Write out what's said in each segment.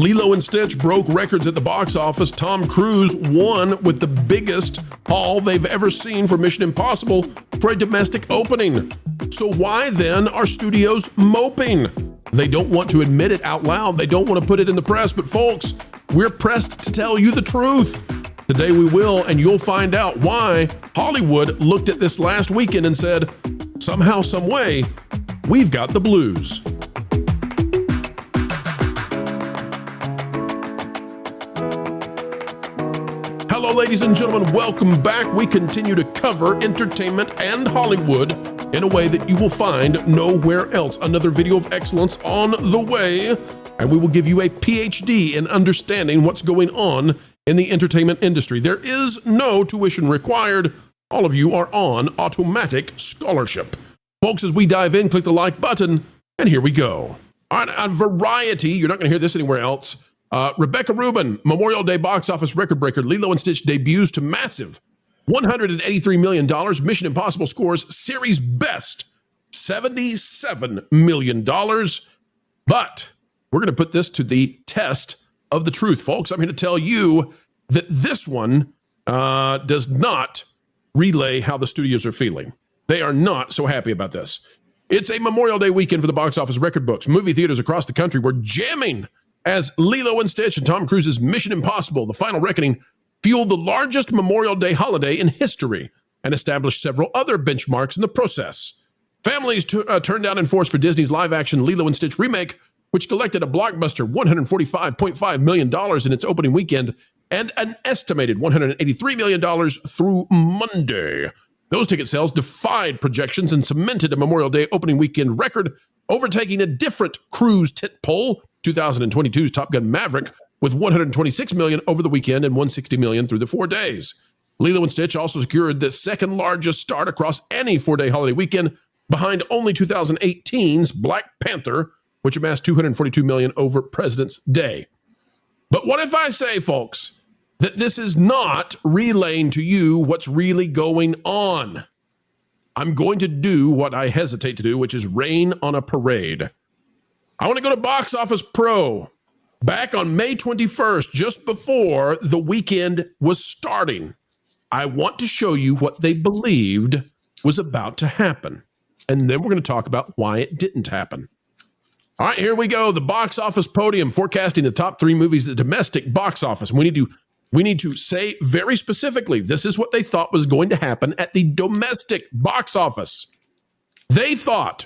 Lilo and Stitch broke records at the box office. Tom Cruise won with the biggest haul they've ever seen for Mission Impossible for a domestic opening. So why then are studios moping? They don't want to admit it out loud. They don't want to put it in the press. But folks, we're pressed to tell you the truth. Today we will, and you'll find out why Hollywood looked at this last weekend and said, somehow, some way, we've got the blues. Hello, ladies and gentlemen. Welcome back. We continue to cover entertainment and Hollywood in a way that you will find nowhere else. Another video of excellence on the way, and we will give you a PhD in understanding what's going on in the entertainment industry. There is no tuition required. All of you are on automatic scholarship. Folks, as we dive in, click the like button, and here we go. On Variety, you're not going to hear this anywhere else. Rebecca Rubin, Memorial Day box office record breaker. Lilo and Stitch debuts to massive $183 million. Mission Impossible scores series best $77 million. But we're going to put this to the test of the truth, folks. I'm here to tell you that this one does not relay how the studios are feeling. They are not so happy about this. It's a Memorial Day weekend for the box office record books. Movie theaters across the country were jamming as Lilo and Stitch and Tom Cruise's Mission Impossible, The Final Reckoning, fueled the largest Memorial Day holiday in history and established several other benchmarks in the process. Families turned out in force for Disney's live-action Lilo and Stitch remake, which collected a blockbuster $145.5 million in its opening weekend and an estimated $183 million through Monday. Those ticket sales defied projections and cemented a Memorial Day opening weekend record, overtaking a different cruise tentpole, 2022's Top Gun Maverick, with $126 million over the weekend and $160 million through the 4 days. Lilo and Stitch also secured the second largest start across any 4-day holiday weekend, behind only 2018's Black Panther, which amassed $242 million over President's Day. But what if I say, folks, that this is not relaying to you what's really going on? I'm going to do what I hesitate to do, which is rain on a parade. I want to go to Box Office Pro. Back on May 21st, just before the weekend was starting, I want to show you what they believed was about to happen. And then we're going to talk about why it didn't happen. All right, here we go. The Box Office Podium forecasting the top 3 movies at the domestic box office. We need to say very specifically, this is what they thought was going to happen at the domestic box office. They thought,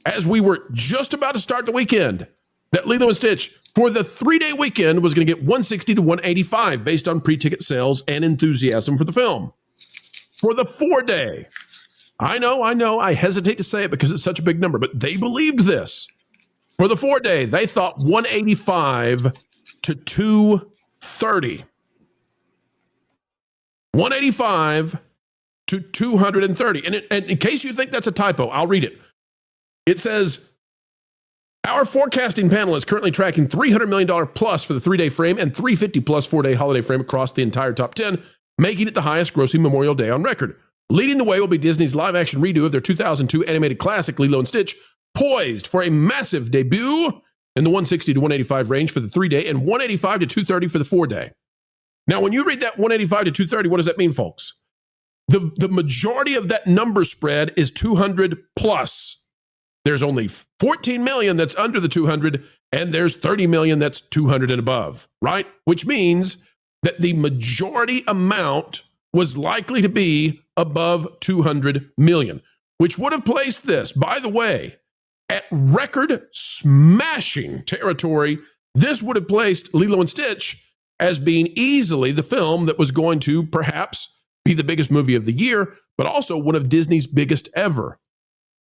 as we were just about to start the weekend, that Lilo and Stitch for the 3-day weekend was going to get 160 to 185 based on pre-ticket sales and enthusiasm for the film. For the 4-day, I know, I hesitate to say it because it's such a big number, but they believed this. For the 4-day, they thought 185 to 230. 185 to 230. And in case you think that's a typo, I'll read it. It says, our forecasting panel is currently tracking $300 million plus for the 3-day frame and $350 plus 4-day holiday frame across the entire top 10, making it the highest grossing Memorial Day on record. Leading the way will be Disney's live-action redo of their 2002 animated classic Lilo and Stitch, poised for a massive debut in the 160 to 185 range for the 3-day and 185 to 230 for the 4-day. Now, when you read that 185 to 230, what does that mean, folks? The majority of that number spread is 200 plus. There's only 14 million that's under the 200, and there's 30 million that's 200 and above, right? Which means that the majority amount was likely to be above 200 million, which would have placed this, by the way, at record smashing territory. This would have placed Lilo and Stitch as being easily the film that was going to perhaps be the biggest movie of the year, but also one of Disney's biggest ever.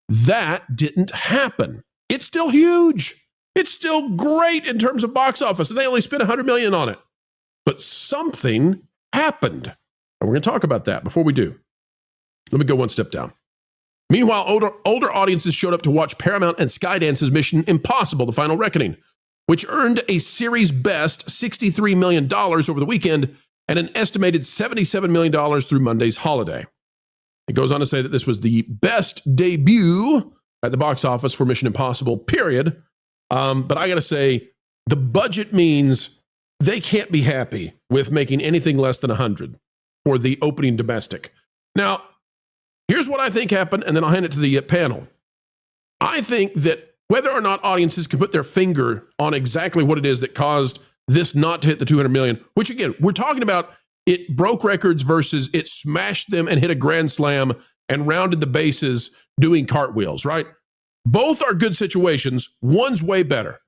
That didn't happen. It's still huge. It's still great in terms of box office, and they only spent $100 million on it. But something happened, and we're going to talk about that. Before we do, let me go one step down. Meanwhile, older audiences showed up to watch Paramount and Skydance's Mission Impossible, The Final Reckoning, which earned a series best $63 million over the weekend and an estimated $77 million through Monday's holiday. It goes on to say that this was the best debut at the box office for Mission Impossible, period. But I got to say, the budget means they can't be happy with making anything less than 100 for the opening domestic. Now, here's what I think happened, and then I'll hand it to the panel. I think that whether or not audiences can put their finger on exactly what it is that caused this not to hit the 200 million, which again, we're talking about it broke records versus it smashed them and hit a grand slam and rounded the bases doing cartwheels, right? Both are good situations. One's way better.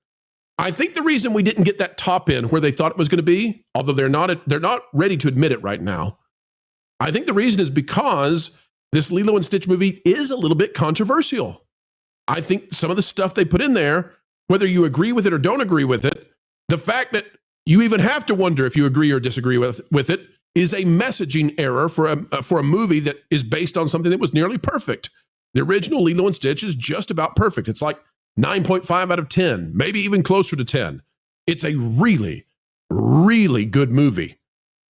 I think the reason we didn't get that top end where they thought it was going to be, although they're not ready to admit it right now, I think the reason is because this Lilo and Stitch movie is a little bit controversial. I think some of the stuff they put in there, whether you agree with it or don't agree with it, the fact that you even have to wonder if you agree or disagree with it is a messaging error for a movie that is based on something that was nearly perfect. The original Lilo and Stitch is just about perfect. It's like 9.5 out of 10, maybe even closer to 10. It's a really, really good movie.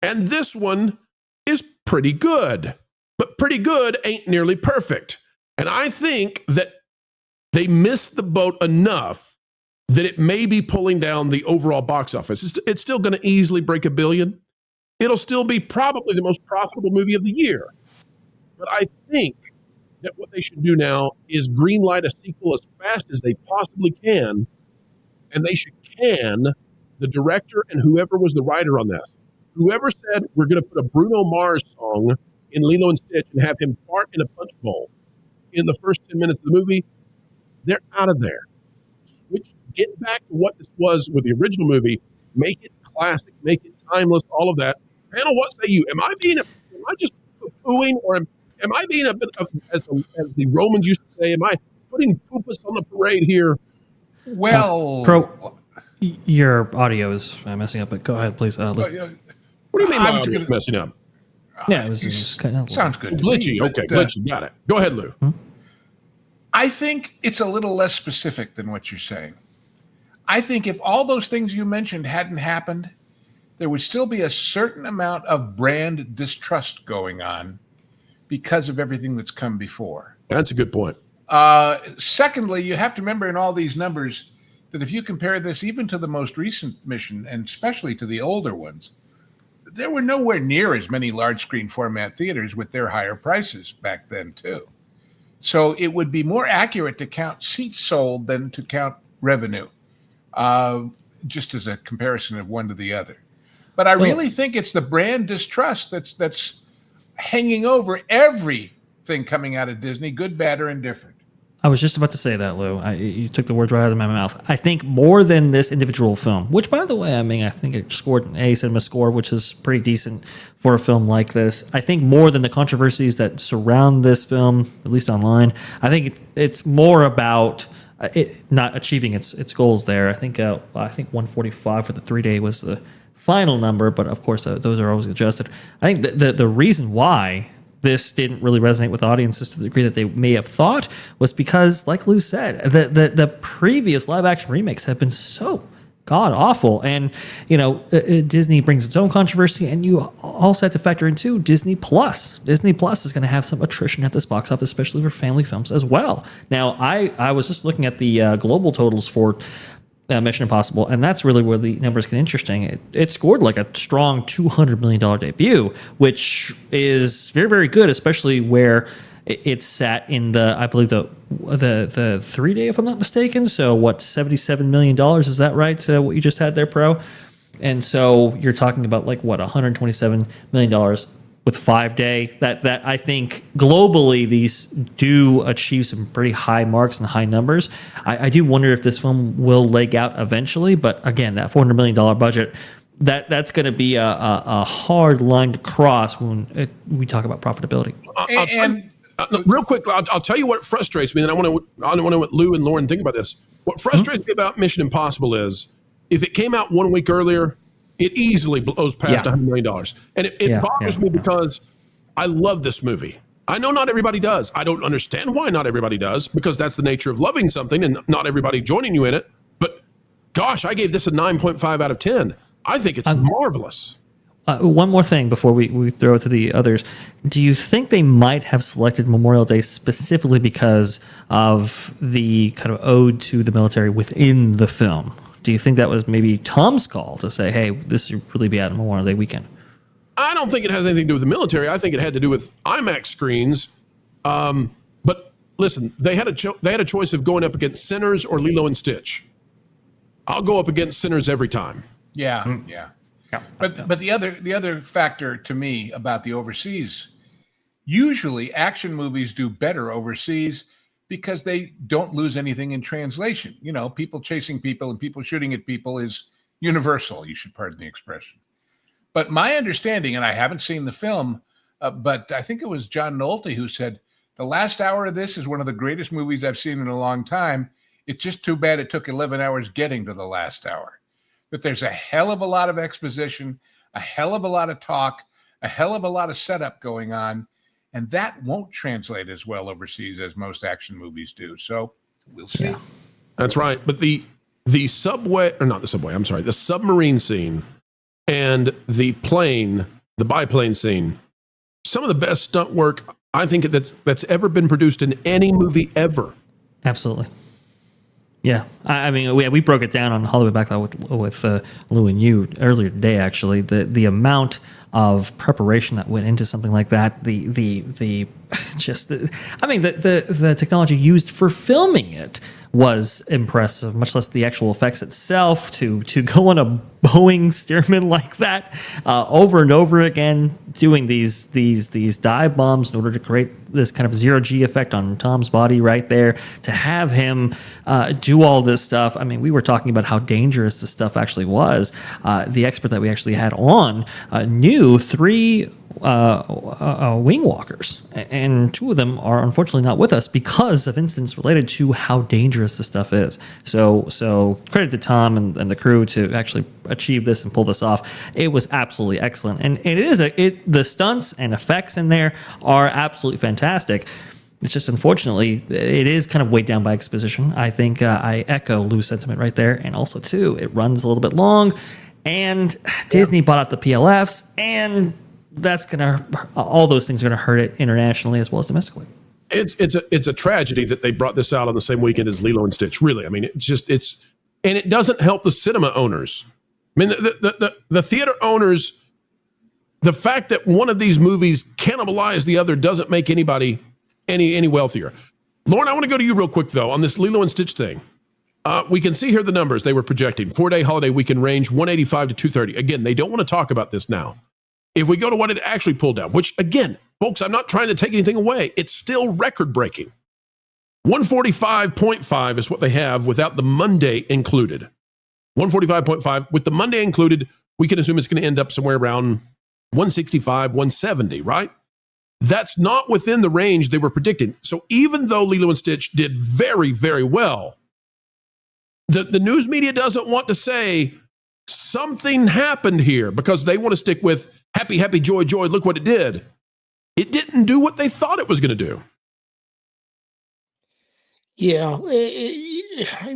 And this one is pretty good, but pretty good ain't nearly perfect. And I think that they missed the boat enough that it may be pulling down the overall box office. It's still going to easily break $1 billion. It'll still be probably the most profitable movie of the year. But I think that what they should do now is greenlight a sequel as fast as they possibly can, and they should can the director and whoever was the writer on this. Whoever said we're going to put a Bruno Mars song in Lilo and Stitch and have him fart in a punch bowl in the first 10 minutes of the movie, they're out of there. Get back to what this was with the original movie. Make it classic, make it timeless, all of that. Panel, what say you? Am I just poo-pooing, or am I being a bit of, as the Romans used to say, am I putting poopus on the parade here? Well, your audio is messing up, but go ahead, please. What do you mean my audio is messing up? Yeah, it was just cutting out. Sounds good. Glitchy. Okay, glitchy. Got it. Go ahead, Lou. I think it's a little less specific than what you're saying. I think if all those things you mentioned hadn't happened, there would still be a certain amount of brand distrust going on because of everything that's come before. That's a good point. Secondly, you have to remember in all these numbers that if you compare this even to the most recent mission, and especially to the older ones, there were nowhere near as many large screen format theaters with their higher prices back then, too. So it would be more accurate to count seats sold than to count revenue, just as a comparison of one to the other. But I really think it's the brand distrust that's hanging over everything coming out of Disney, good, bad, or indifferent. I was just about to say that, Lou. You took the words right out of my mouth. I think more than this individual film, which, by the way, I mean, I think it scored an A cinema score, which is pretty decent for a film like this. I think more than the controversies that surround this film, at least online, I think it's more about it not achieving its goals there. I think 145 for the 3-day was the final number, but of course those are always adjusted. I think the reason why this didn't really resonate with audiences to the degree that they may have thought was because, like Lou said, the previous live action remakes have been so god awful, and Disney brings its own controversy, and you also have to factor in too Disney Plus. Disney Plus is going to have some attrition at this box office, especially for family films as well. Now, I was just looking at the global totals for Mission Impossible, and that's really where the numbers get interesting. It scored like a strong $200 million debut, which is very, very good, especially where it's sat in I believe the 3-day, if I'm not mistaken. So what, $77 million? Is that right? What you just had there, Pro? And so you're talking about like what, $127 million with 5-day. That I think globally these do achieve some pretty high marks and high numbers. I do wonder if this film will leg out eventually, but again, that $400 million budget, that's going to be a hard line to cross when we talk about profitability. Real quick, I'll tell you what frustrates me, and I want to know what Lou and Lauren think about this. What frustrates me about Mission Impossible is if it came out 1 week earlier, it easily blows past $100 million. And it bothers me because I love this movie. I know not everybody does. I don't understand why not everybody does, because that's the nature of loving something and not everybody joining you in it. But gosh, I gave this a 9.5 out of 10. I think it's marvelous. One more thing before we throw it to the others. Do you think they might have selected Memorial Day specifically because of the kind of ode to the military within the film? Do you think that was maybe Tom's call to say, hey, this should really be out on Memorial Day weekend? I don't think it has anything to do with the military. I think it had to do with IMAX screens. But listen, they had a choice of going up against Sinners or Lilo and Stitch. I'll go up against Sinners every time. Yeah. But the other factor to me about the overseas, usually action movies do better overseas because they don't lose anything in translation. You know, people chasing people and people shooting at people is universal. You should pardon the expression. But my understanding, and I haven't seen the film, but I think it was John Nolte who said, the last hour of this is one of the greatest movies I've seen in a long time. It's just too bad it took 11 hours getting to the last hour. But there's a hell of a lot of exposition, a hell of a lot of talk, a hell of a lot of setup going on. And that won't translate as well overseas as most action movies do. So we'll see. Yeah. That's right. But the submarine scene and the biplane scene, some of the best stunt work I think that's ever been produced in any movie ever. Absolutely. Yeah, I mean, we broke it down on Hollywood Backlog with Lou and you earlier today. Actually, the amount of preparation that went into something like that, the technology used for filming it was impressive. Much less the actual effects itself. To go on a Boeing Stearman like that over and over again, doing these dive bombs in order to create this kind of zero-G effect on Tom's body right there, to have him do all this stuff. I mean, we were talking about how dangerous this stuff actually was. The expert that we actually had on knew 3 wing walkers, and 2 of them are unfortunately not with us because of incidents related to how dangerous this stuff is. So credit to Tom and the crew to actually achieve this and pull this off. It was absolutely excellent, and the stunts and effects in there are absolutely fantastic. It's just, unfortunately, it is kind of weighed down by exposition. I think I echo Lou's sentiment right there, and also too, it runs a little bit long, and Disney bought out the PLFs, and all those things are gonna hurt it internationally as well as domestically. It's a tragedy that they brought this out on the same weekend as Lilo and Stitch. Really, I mean, and it doesn't help the cinema owners. I mean, the theater owners. The fact that one of these movies cannibalized the other doesn't make anybody any wealthier. Lauren, I want to go to you real quick though on this Lilo and Stitch thing. We can see here the numbers they were projecting. 4-day holiday weekend range 185 to 230. Again, they don't want to talk about this now. If we go to what it actually pulled down, which again, folks, I'm not trying to take anything away. It's still record breaking. 145.5 is what they have without the Monday included. 145.5 with the Monday included. We can assume it's going to end up somewhere around 165, 170, right? That's not within the range they were predicting. So even though Lilo and Stitch did very, very well, the news media doesn't want to say something happened here because they want to stick with happy, happy, joy, joy. Look what it did. It didn't do what they thought it was going to do. Yeah,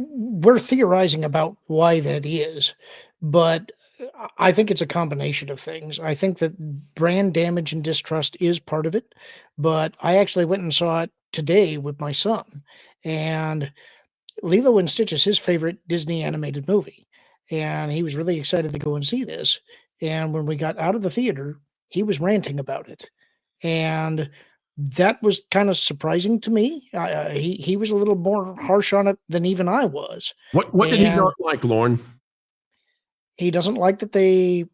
we're theorizing about why that is, but I think it's a combination of things. I think that brand damage and distrust is part of it, but I actually went and saw it today with my son, and Lilo and Stitch is his favorite Disney animated movie, and he was really excited to go and see this. And when we got out of the theater, he was ranting about it, and that was kind of surprising to me. He was a little more harsh on it than even I was. What did he not like, Lauren? He doesn't like that they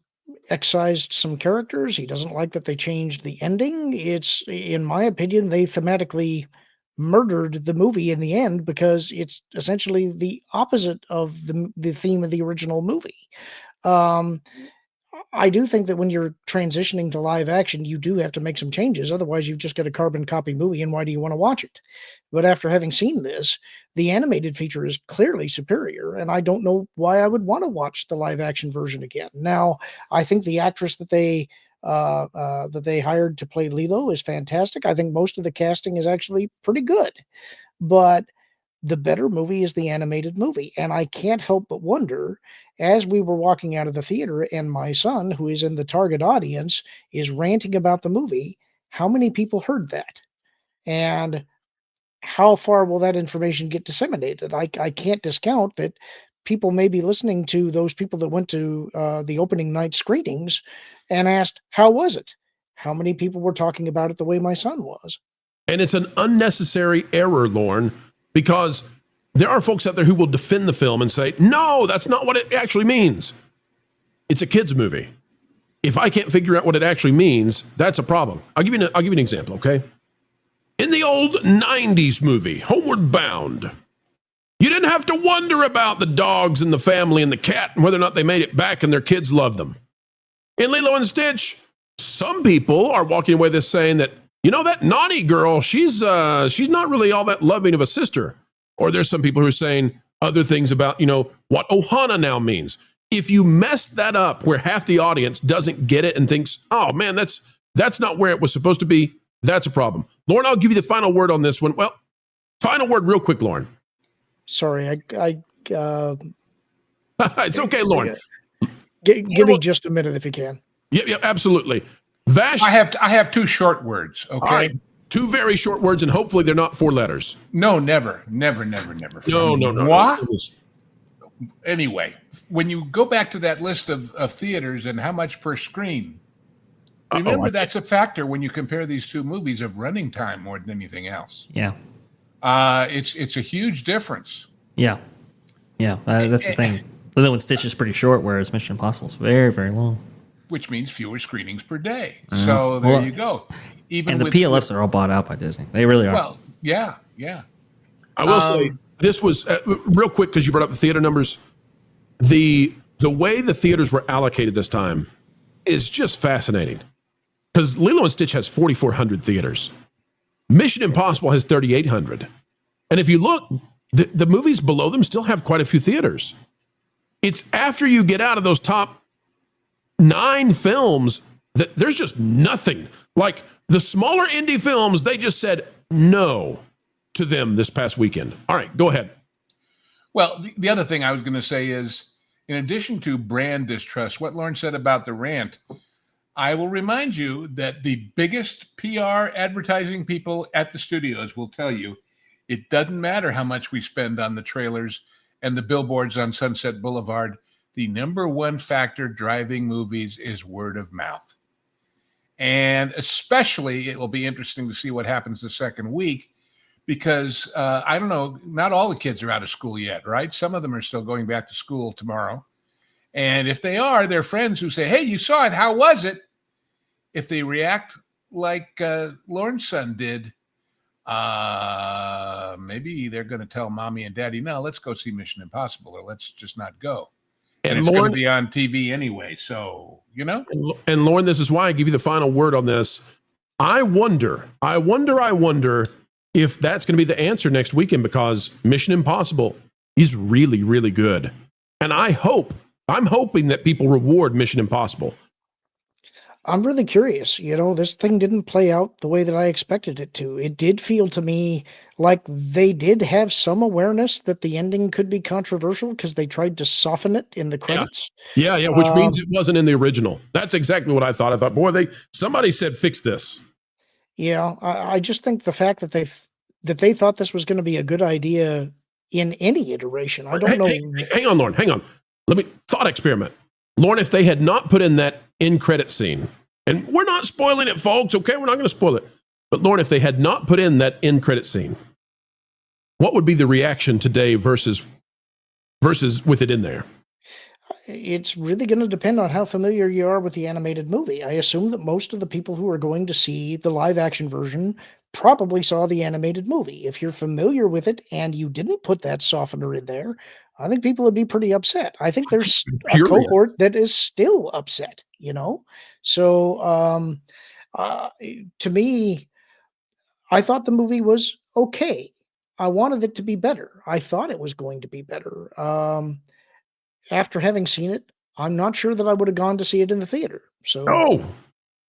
excised some characters. He doesn't like that they changed the ending. It's, in my opinion, they thematically murdered the movie in the end because it's essentially the opposite of the theme of the original movie. I do think that when you're transitioning to live action, you do have to make some changes. Otherwise, you've just got a carbon copy movie, and why do you want to watch it? But after having seen this, the animated feature is clearly superior, and I don't know why I would want to watch the live action version again. Now, I think the actress that they hired to play Lilo is fantastic. I think most of the casting is actually pretty good, but the better movie is the animated movie. And I can't help but wonder, as we were walking out of the theater and my son, who is in the target audience, is ranting about the movie, how many people heard that? And how far will that information get disseminated? I can't discount that people may be listening to those people that went to the opening night screenings and asked, "How was it?" How many people were talking about it the way my son was? And it's an unnecessary error, Lorne, because there are folks out there who will defend the film and say, no, that's not what it actually means. It's a kid's movie. If I can't figure out what it actually means, that's a problem. I'll give you an example, okay? In the old 90s movie, Homeward Bound, you didn't have to wonder about the dogs and the family and the cat and whether or not they made it back and their kids loved them. In Lilo and Stitch, some people are walking away with this saying that, you know, that naughty girl, she's not really all that loving of a sister. Or there's some people who are saying other things about, you know, what Ohana now means. If you mess that up where half the audience doesn't get it and thinks, oh man, that's not where it was supposed to be, that's a problem. Lauren, I'll give you the final word on this one. Well, final word real quick, Lauren. Sorry, It's okay, Lauren. Give me just a minute if you can. Yep, absolutely. Vash, I have two short words. Okay. All right, two very short words, and hopefully they're not 4 letters. No, never. No. What? Anyway, when you go back to that list of theaters and how much per screen, remember that's a factor when you compare these two movies of running time more than anything else. Yeah. It's a huge difference. Yeah. That's the thing. Lilo and Stitch is pretty short, whereas Mission Impossible is very, very long. Which means fewer screenings per day. So there you go. Even the PLFs are all bought out by Disney. They really are. Well, yeah. I will say this was real quick because you brought up the theater numbers. The way the theaters were allocated this time is just fascinating because Lilo and Stitch has 4,400 theaters. Mission Impossible has 3,800. And if you look, the movies below them still have quite a few theaters. It's after you get out of those top 9 films that there's just nothing. Like the smaller indie films, they just said no to them this past weekend. All right, go ahead. Well, the other thing I was going to say is, in addition to brand distrust, what Lauren said about the rant, I will remind you that the biggest PR advertising people at the studios will tell you it doesn't matter how much we spend on the trailers and the billboards on Sunset Boulevard. The number one factor driving movies is word of mouth. And especially it will be interesting to see what happens the second week because I don't know, not all the kids are out of school yet, right? Some of them are still going back to school tomorrow. And if they are, their friends who say, hey, you saw it, how was it? If they react like Lauren's son did, maybe they're going to tell mommy and daddy, no, let's go see Mission Impossible or let's just not go. And it's going to be on TV anyway. So, you know. And Lauren, this is why I give you the final word on this. I wonder if that's going to be the answer next weekend because Mission Impossible is really, really good. And I'm hoping that people reward Mission Impossible. I'm really curious. You know, this thing didn't play out the way that I expected it to. It did feel to me like they did have some awareness that the ending could be controversial because they tried to soften it in the credits. Yeah, which means it wasn't in the original. That's exactly what I thought. I thought, boy, somebody said fix this. Yeah, I just think the fact that they thought this was going to be a good idea in any iteration. I don't know. Hang on, Lauren. Hang on. Thought experiment. Lauren, if they had not put in that end credit scene, and we're not spoiling it, folks, okay? We're not going to spoil it. But Lauren, if they had not put in that end credit scene, what would be the reaction today versus with it in there? It's really going to depend on how familiar you are with the animated movie. I assume that most of the people who are going to see the live action version probably saw the animated movie. If you're familiar with it and you didn't put that softener in there, I think people would be pretty upset. I think there's a cohort that is still upset, you know? So to me, I thought the movie was okay. I wanted it to be better. I thought it was going to be better. After having seen it, I'm not sure that I would have gone to see it in the theater. So,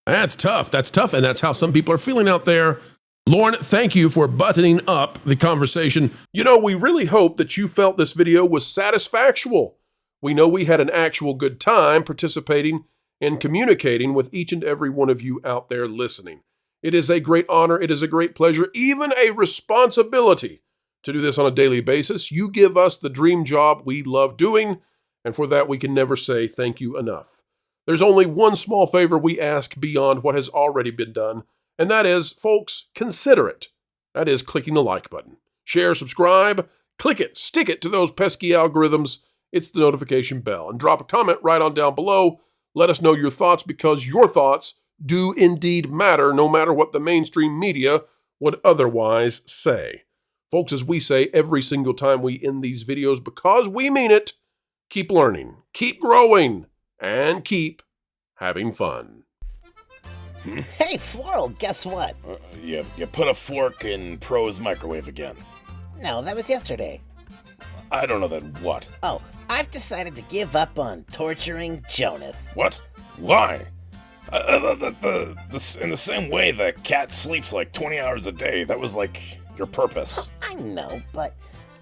that's tough. That's tough. And that's how some people are feeling out there. Lauren, thank you for buttoning up the conversation. You know, we really hope that you felt this video was satisfactual. We know we had an actual good time participating and communicating with each and every one of you out there listening. It is a great honor. It is a great pleasure, even a responsibility to do this on a daily basis. You give us the dream job we love doing, and for that we can never say thank you enough. There's only one small favor we ask beyond what has already been done, and that is, folks, consider it. That is clicking the like button. Share, subscribe, click it, stick it to those pesky algorithms. It's the notification bell. And drop a comment right on down below. Let us know your thoughts, because your thoughts do indeed matter, no matter what the mainstream media would otherwise say. Folks, as we say every single time we end these videos, because we mean it, keep learning, keep growing, and keep having fun. Hey, Floral, guess what? You put a fork in Pro's microwave again. No, that was yesterday. I don't know that what. Oh, I've decided to give up on torturing Jonas. What? Why? In the same way the cat sleeps like 20 hours a day, that was like your purpose. I know, but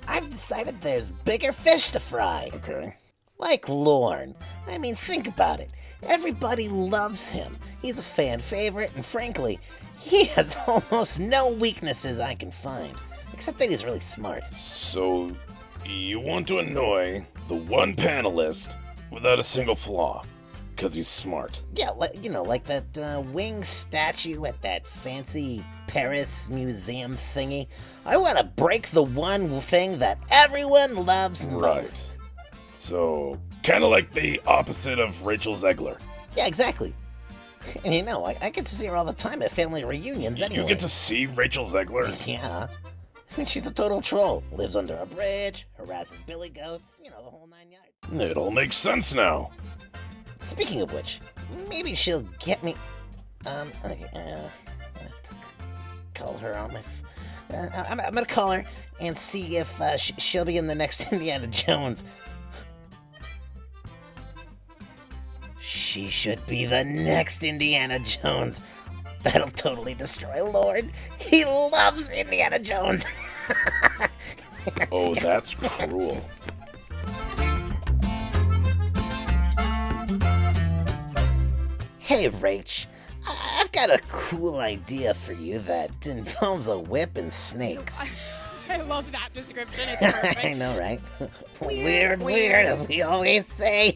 I've decided there's bigger fish to fry. Okay. Like Lorne. I mean, think about it. Everybody loves him. He's a fan favorite, and frankly, he has almost no weaknesses I can find. Except that he's really smart. So, you want to annoy the one panelist without a single flaw, because he's smart. Yeah, like that winged statue at that fancy Paris museum thingy. I want to break the one thing that everyone loves most. Right. So, kind of like the opposite of Rachel Zegler. Yeah, exactly. And I get to see her all the time at family reunions anyway. You get to see Rachel Zegler? Yeah. She's a total troll. Lives under a bridge, harasses billy goats, the whole 9 yards. It all makes sense now. Speaking of which, maybe she'll get me... Okay, I'm gonna call her on my... I'm gonna call her and see if she'll be in the next Indiana Jones. She should be the next Indiana Jones. That'll totally destroy Lord. He loves Indiana Jones. Oh, that's cruel. Hey, Rach. I've got a cool idea for you that involves a whip and snakes. I love that description. It's perfect. I know, right? Weird, as we always say.